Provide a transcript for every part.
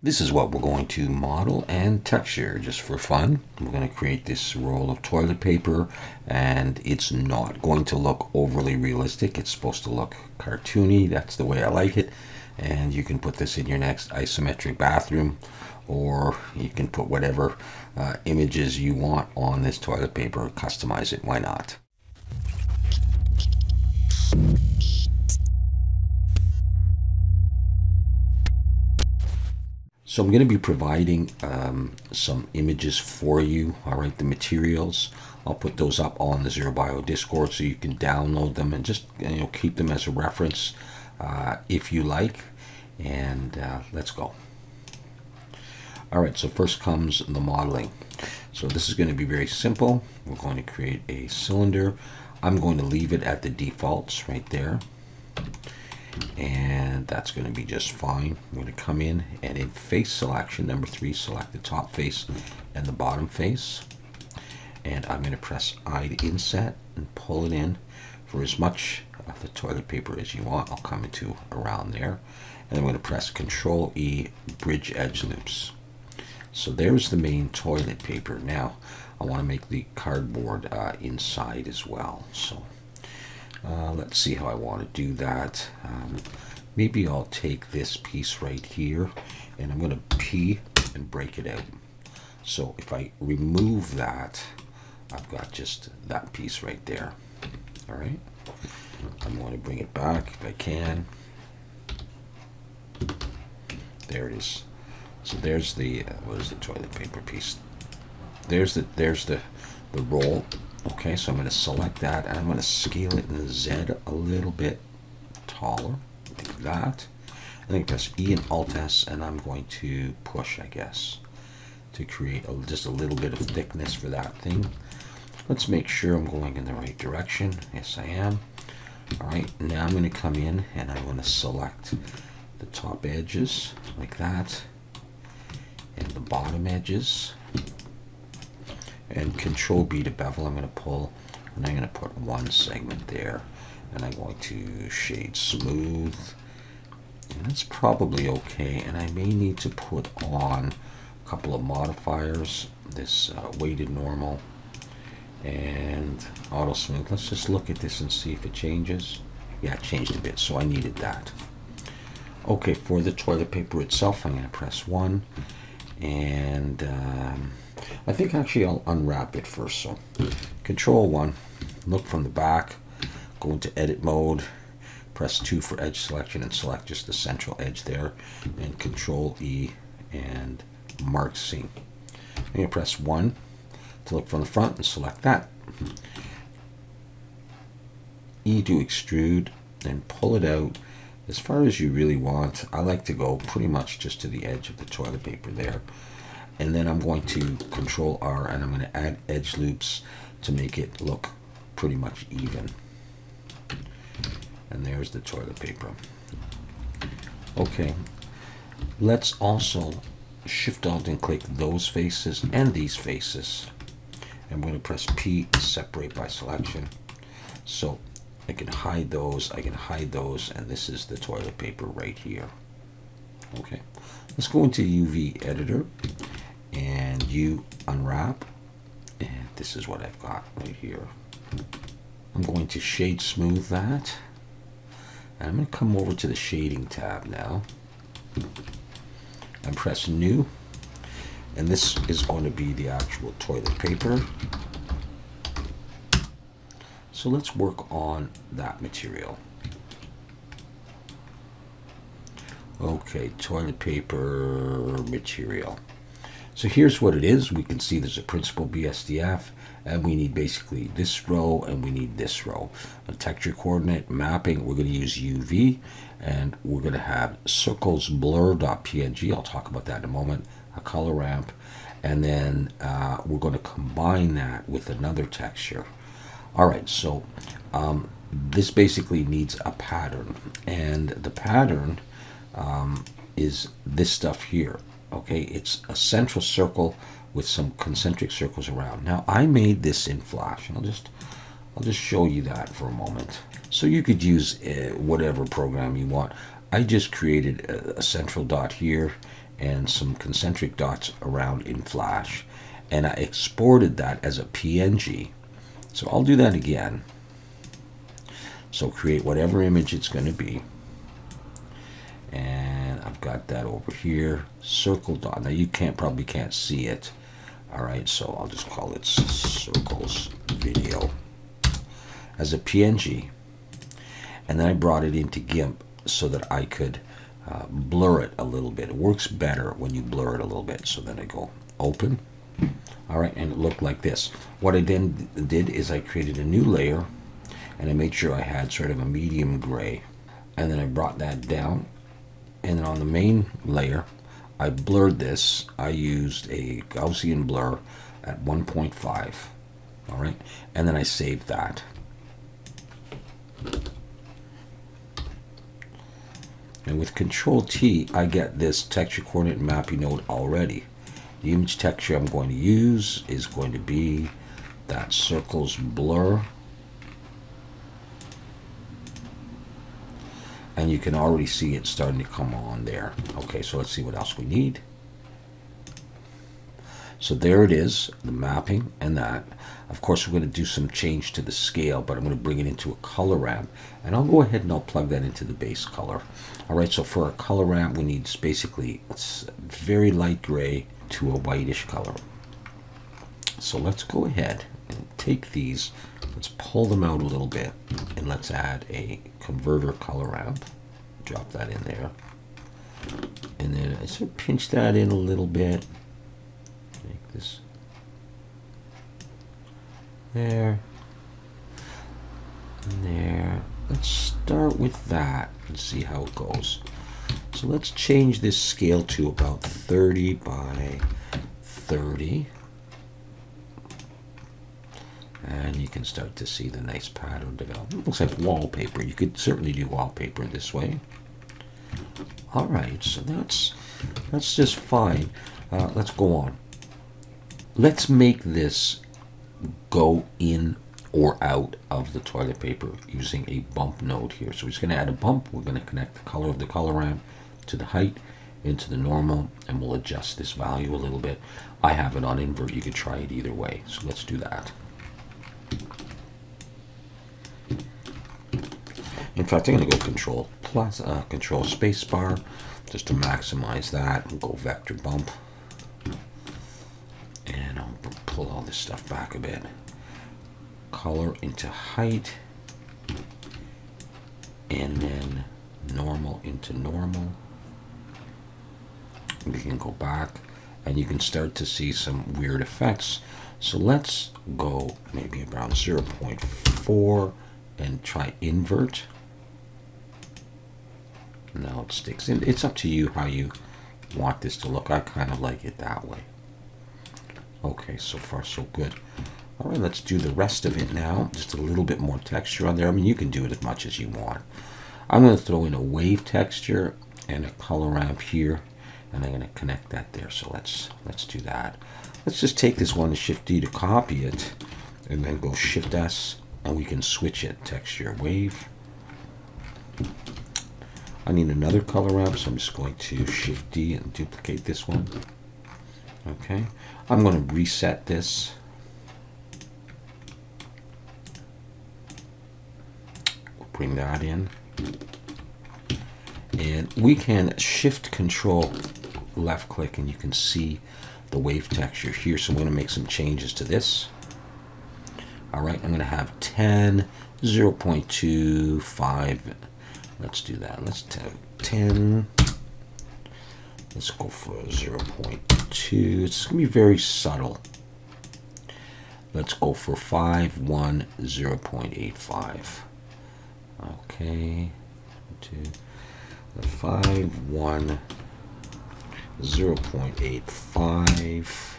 This is what we're going to model and texture just for fun. We're going to create this roll of toilet paper, and it's not going to look overly realistic. It's supposed to look cartoony. That's the way I like it. And you can put this in your next isometric bathroom, or you can put whatever images you want on this toilet paper. Customize it. Why not? So I'm going to be providing some images for you. All right, the materials. I'll put those up on the Zero Bio Discord so you can download them and just keep them as a reference if you like. And let's go. All right, so first comes the modeling. So this is going to be very simple. We're going to create a cylinder. I'm going to leave it at the defaults right there. And that's going to be just fine. I'm going to come in and in face selection, number 3, select the top face and the bottom face. And I'm going to press I to inset and pull it in for as much of the toilet paper as you want. I'll come into around there. And I'm going to press Control E, bridge edge loops. So there's the main toilet paper. Now I want to make the cardboard inside as well. So let's see how I want to do that. Maybe I'll take this piece right here and I'm going to P and break it out. So if I remove that, I've got just that piece right there. All right. I'm going to bring it back if I can. There it is. So there's the what is the toilet paper piece? There's the roll. Okay, so I'm going to select that and I'm going to scale it in the Z a little bit taller, like that. And then press E and Alt S, and I'm going to push, I guess, to create just a little bit of thickness for that thing. Let's make sure I'm going in the right direction. Yes, I am. All right, now I'm going to come in and I'm going to select the top edges like that and the bottom edges. And Control B to bevel, I'm going to pull, and I'm going to put one segment there, and I'm going to shade smooth, and that's probably okay. And I may need to put on a couple of modifiers, this weighted normal and auto smooth. Let's just look at this and see if it changes. Yeah, it changed a bit, so I needed that. Okay, for the toilet paper itself, I'm going to press 1, and I think actually I'll unwrap it first. So Control 1, look from the back, go into edit mode, press 2 for edge selection and select just the central edge there, and Control E and mark scene. I'm going to press 1 to look from the front and select that. E to extrude and pull it out as far as you really want. I like to go pretty much just to the edge of the toilet paper there. And then I'm going to Control R and I'm going to add edge loops to make it look pretty much even. And there's the toilet paper. Okay, let's also Shift Alt and click those faces and these faces. I'm going to press P to separate by selection. So I can hide those, and this is the toilet paper right here. Okay, let's go into UV editor and you unwrap, and this is what I've got right here. I'm going to shade smooth that, and I'm going to come over to the shading tab now and press new, and this is going to be the actual toilet paper. So let's work on that material. Okay, toilet paper material. So here's what it is. We can see there's a principal BSDF, and we need basically this row and we need this row. A texture coordinate mapping, we're going to use UV, and we're going to have circles blur.png. I'll talk about that in a moment. A color ramp, and then we're going to combine that with another texture. All right, so this basically needs a pattern, and the pattern is this stuff here. Okay, it's a central circle with some concentric circles around. Now I made this in Flash, and I'll just show you that for a moment. So you could use whatever program you want. I just created a central dot here, and some concentric dots around in Flash, and I exported that as a PNG. So I'll do that again. So create whatever image it's going to be, and I've got that over here, circle dot. Now you probably can't see it. All right, so I'll just call it circles video as a PNG, and then I brought it into GIMP so that I could blur it a little bit. It works better when you blur it a little bit. So then I go open. All right, and it looked like this. What I then did is I created a new layer, and I made sure I had sort of a medium gray, and then I brought that down, and then on the main layer I blurred this. I used a Gaussian blur at 1.5. all right, and then I saved that. And with Control T, I get this texture coordinate mapping node already. The image texture I'm going to use is going to be that circles blur. And you can already see it starting to come on there. Okay, so let's see what else we need. So there it is, the mapping and that. Of course, we're going to do some change to the scale, but I'm going to bring it into a color ramp. And I'll go ahead and I'll plug that into the base color. All right, so for a color ramp, we need basically it's very light gray to a whitish color. So let's go ahead and take these, let's pull them out a little bit, and let's add a converter color ramp. Drop that in there. And then I sort of pinch that in a little bit. Make this there and there. Let's start with that and see how it goes. So let's change this scale to about 30 by 30. And you can start to see the nice pattern develop. It looks like wallpaper. You could certainly do wallpaper this way. All right, so that's just fine. Let's go on. Let's make this go in or out of the toilet paper using a bump node here. So we're just going to add a bump. We're going to connect the color of the color ramp to the height into the normal, and we'll adjust this value a little bit. I have it on invert. You could try it either way. So let's do that. In fact, I'm going to go Control space bar just to maximize that, and go vector bump. And I'll pull all this stuff back a bit. Color into height, and then normal into normal. We can go back, and you can start to see some weird effects. So let's go maybe around 0.4 and try invert. Now it sticks in. It's up to you how you want this to look. I kind of like it that way. Okay, so far so good. All right, let's do the rest of it now. Just a little bit more texture on there. I mean, you can do it as much as you want. I'm going to throw in a wave texture and a color ramp here, and I'm going to connect that there. So let's do that. Let's just take this one and Shift D to copy it, and then go Shift S, and we can switch it. Texture wave. I need another color ramp, so I'm just going to Shift D and duplicate this one. Okay, I'm going to reset this. Bring that in. And we can Shift Control left click, and you can see the wave texture here. So I'm going to make some changes to this. All right, I'm going to have 10, 0.25. Let's do that. Let's do 10. Let's go for 0.2. It's going to be very subtle. Let's go for 5, 1, 0.85. Okay. 5, 1, 0.85.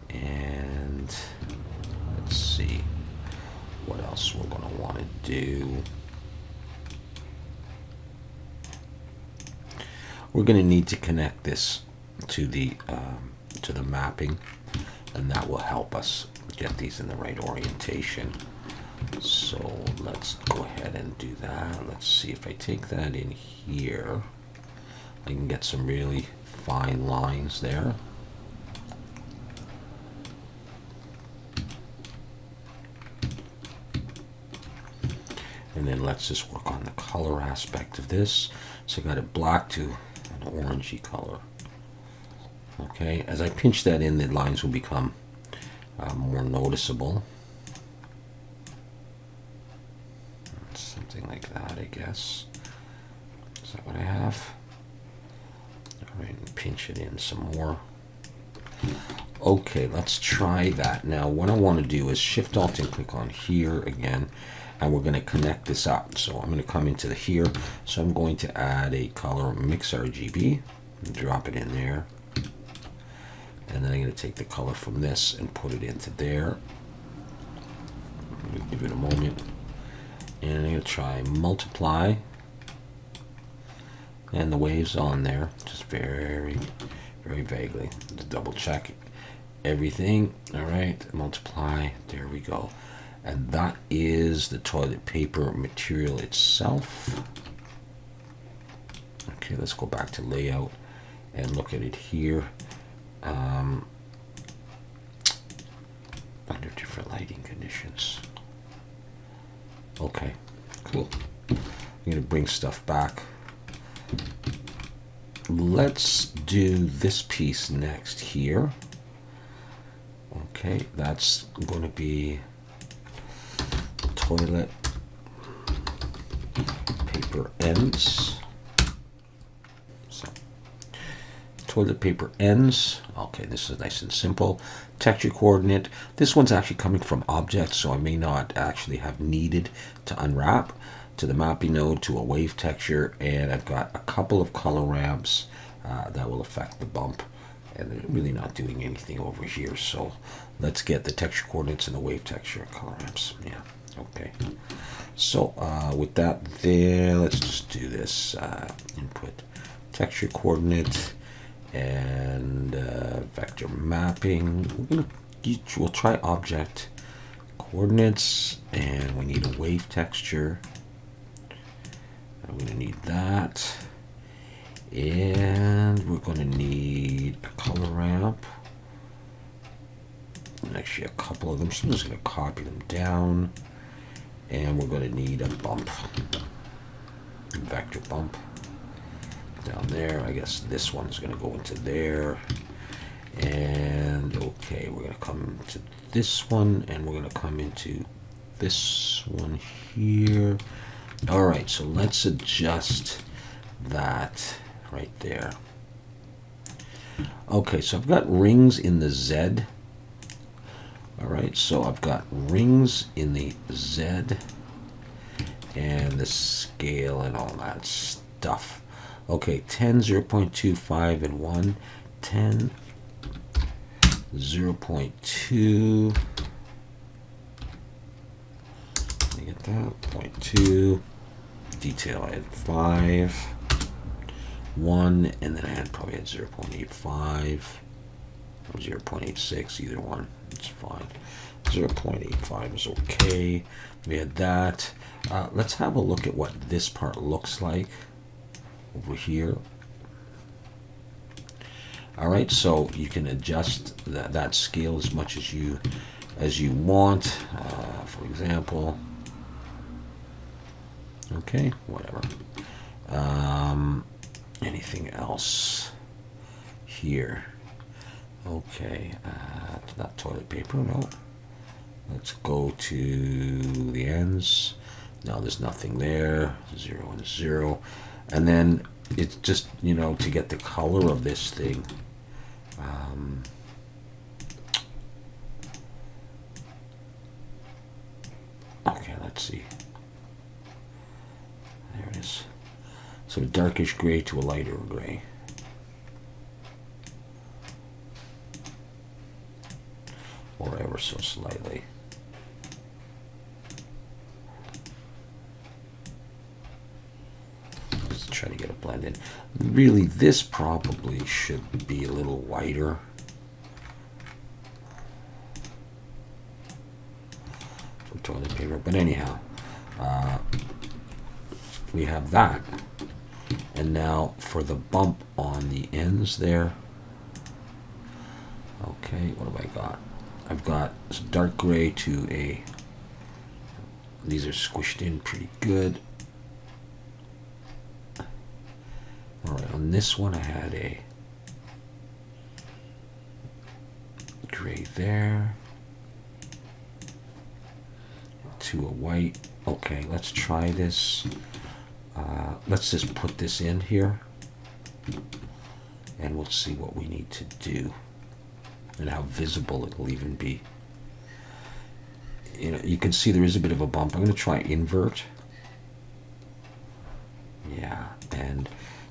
And let's see what else we're going to want to do. We're going to need to connect this to the mapping, and that will help us get these in the right orientation. So let's go ahead and do that. Let's see if I take that in here, I can get some really fine lines there. And then let's just work on the color aspect of this. So I got it black to an orangey color. Okay, as I pinch that in, the lines will become more noticeable. Something like that, I guess. Is that what I have? All right, pinch it in some more. Okay, let's try that. Now, what I want to do is Shift Alt and click on here again, and we're going to connect this up. So I'm going to come into the here. So I'm going to add a color mix RGB and drop it in there. And then I'm going to take the color from this and put it into there. Give it a moment. And I'm going to try multiply. And the waves on there, just very, very vaguely. Just double check everything. All right, multiply. There we go. And that is the toilet paper material itself. Okay, let's go back to layout and look at it here. Under different lighting conditions. Okay, cool. I'm going to bring stuff back. Let's do this piece next here. Okay, that's going to be toilet paper ends. So, toilet paper ends. Okay, this is nice and simple. Texture coordinate. This one's actually coming from objects, so I may not actually have needed to unwrap. To the mapping node, to a wave texture, and I've got a couple of color ramps that will affect the bump, and they're really not doing anything over here. So let's get the texture coordinates and the wave texture color ramps. Yeah, okay. So with that there, let's just do this. Input texture coordinate and vector mapping. We'll try object coordinates, and we need a wave texture. I'm going to need that, and we're going to need a color ramp, and actually a couple of them, so I'm just going to copy them down, and we're going to need a bump, vector bump down there. I guess this one's going to go into there, and okay, we're going to come to this one, and we're going to come into this one here. All right, so let's adjust that right there. Okay, so I've got rings in the Z. All right, so I've got rings in the Z and the scale and all that stuff. Okay, 10, 0.25, and 1. 10, 0.2. Let me get that. 0.2. Detail I had 5, 1, and then I had probably had 0.85 or 0.86, either one, it's fine. 0.85 is okay. We had that. Let's have a look at what this part looks like over here. All right, so you can adjust that scale as much as you want. For example. Okay, whatever. Anything else here? Okay, not toilet paper, no. Let's go to the ends. No, there's nothing there. 0 and 0. And then it's just, you know, to get the color of this thing. Okay, let's see. There it is. So a darkish gray to a lighter gray. Or ever so slightly. Let's try to get a blend in. Really, this probably should be a little whiter. For toilet paper. But anyhow, we have that. And now for the bump on the ends there. Okay, what have I got? I've got some dark gray to a, these are squished in pretty good. All right, on this one I had a gray there to a white. Okay, let's try this. Let's just put this in here and we'll see what we need to do and how visible it'll even be. You know, you can see there is a bit of a bump. I'm going to try invert. Yeah, and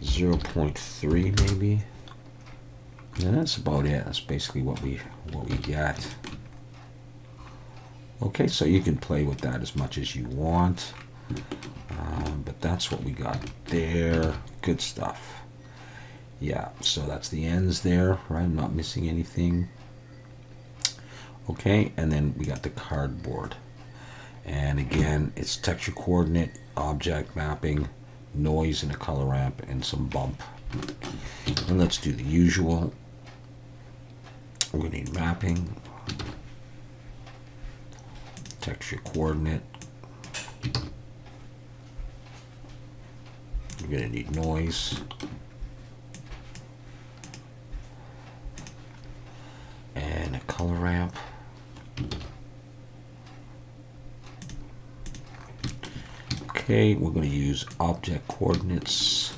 0.3 maybe. And that's about it. That's basically what we get. Okay, so you can play with that as much as you want. But that's what we got there. Good stuff. Yeah, so that's the ends there, right? I'm not missing anything. Okay, and then we got the cardboard. And again, it's texture coordinate, object mapping, noise and a color ramp, and some bump. And let's do the usual. We're going to need mapping, texture coordinate. We're going to need noise. And a color ramp. Okay, we're going to use object coordinates.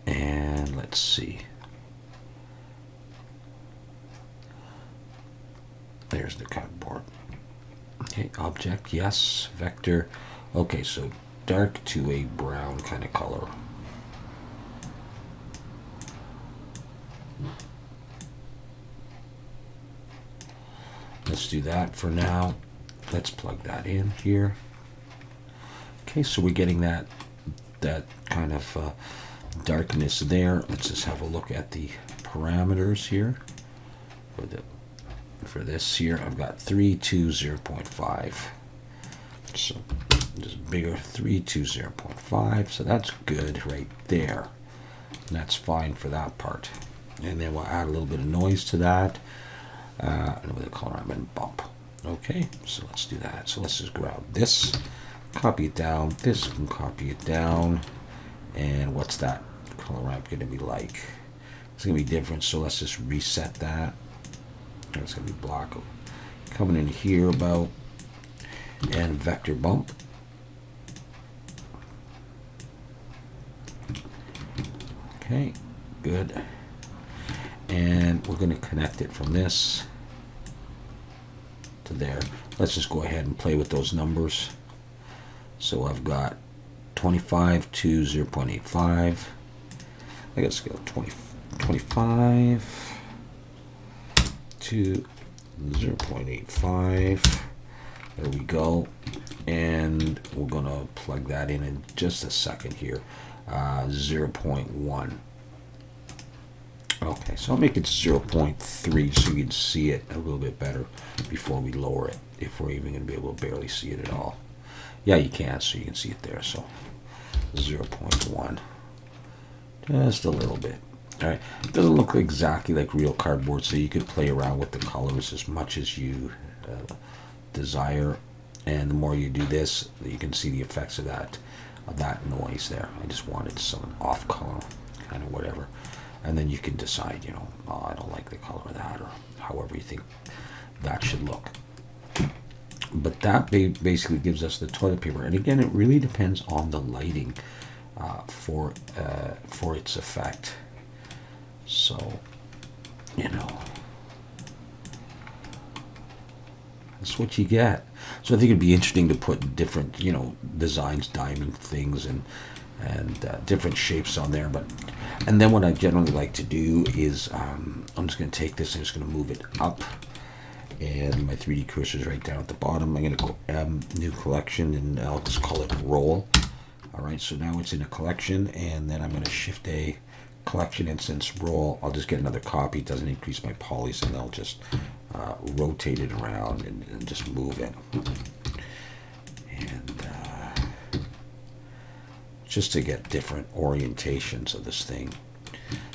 And let's see. There's the cardboard. Okay, object, yes. Vector. Okay, so dark to a brown kind of color. Let's do that for now. Let's plug that in here. Okay, so we're getting that kind of darkness there. Let's just have a look at the parameters here. For this here, I've got 3, 2, 0.5. So just bigger, 3, 2, 0.5. So that's good right there. And that's fine for that part. And then we'll add a little bit of noise to that. And with a color ramp and bump. Okay, so let's do that. So let's just grab this, copy it down. This can copy it down. And what's that color ramp going to be like? It's going to be different. So let's just reset that. It's going to be block coming in here about, and vector bump. Okay, good. And we're going to connect it from this to there. Let's just go ahead and play with those numbers. So I've got 25 to 0.85. I got scale 25 to 0.85. There we go. And we're going to plug that in just a second here. 0.1. Okay, so I'll make it 0.3 so you can see it a little bit better before we lower it, if we're even going to be able to barely see it at all. Yeah, you can, so you can see it there. So 0.1. Just a little bit. All right, it doesn't look exactly like real cardboard, so you could play around with the colors as much as you desire. And the more you do this, you can see the effects of that noise there. I just wanted some off color, kind of whatever. And then you can decide, you know, oh, I don't like the color of that, or however you think that should look. But that basically gives us the toilet paper. And again, it really depends on the lighting for its effect. So, you know, that's what you get. So I think it'd be interesting to put different, you know, designs, diamond things, and different shapes on there. And then what I generally like to do is I'm just going to take this and just going to move it up, and my 3D cursor is right down at the bottom. I'm going to go new collection, and I'll just call it roll. All right, so now it's in a collection, and then I'm going to shift a collection instance roll. I'll just get another copy. It doesn't increase my polys, and I'll just rotate it around and just move it. And just to get different orientations of this thing.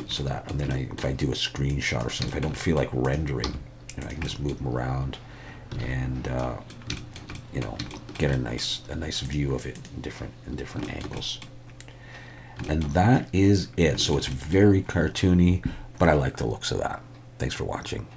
So that, and then if I do a screenshot or something, if I don't feel like rendering, I can just move them around and get a nice view of it in different angles. And that is it. So it's very cartoony, but I like the looks of that. Thanks for watching.